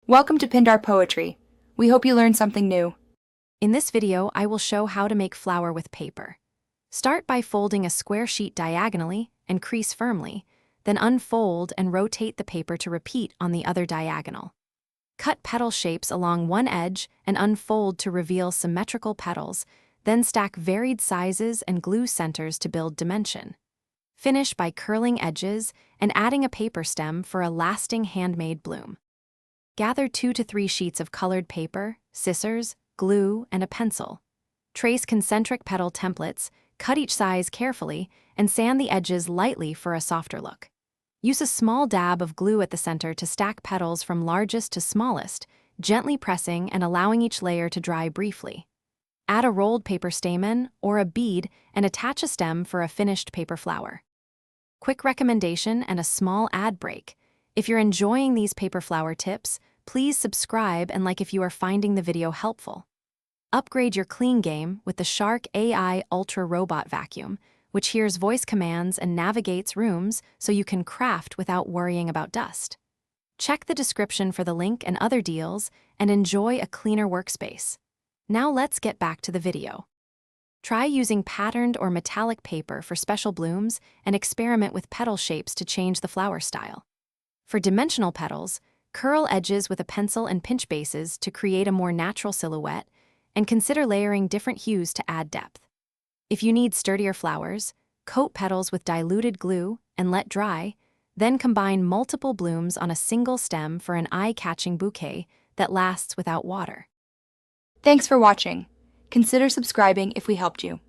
Welcome to Pindar Poetry. We hope you learned something new. In this video, I will show how to make flower with paper. Start by folding a square sheet diagonally and crease firmly, then unfold and rotate the paper to repeat on the other diagonal. Cut petal shapes along one edge and unfold to reveal symmetrical petals, then stack varied sizes and glue centers to build dimension. Finish by curling edges and adding a paper stem for a lasting handmade bloom. Gather 2 to 3 sheets of colored paper, scissors, glue, and a pencil. Trace concentric petal templates, cut each size carefully, and sand the edges lightly for a softer look. Use a small dab of glue at the center to stack petals from largest to smallest, gently pressing and allowing each layer to dry briefly. Add a rolled paper stamen or a bead and attach a stem for a finished paper flower. Quick recommendation and a small ad break. If you're enjoying these paper flower tips, please subscribe and like if you are finding the video helpful. Upgrade your clean game with the Shark AI Ultra Robot Vacuum, which hears voice commands and navigates rooms so you can craft without worrying about dust. Check the description for the link and other deals and enjoy a cleaner workspace. Now let's get back to the video. Try using patterned or metallic paper for special blooms and experiment with petal shapes to change the flower style. For dimensional petals, curl edges with a pencil and pinch bases to create a more natural silhouette, and consider layering different hues to add depth. If you need sturdier flowers, coat petals with diluted glue and let dry, then combine multiple blooms on a single stem for an eye-catching bouquet that lasts without water. Thanks for watching. Consider subscribing if we helped you.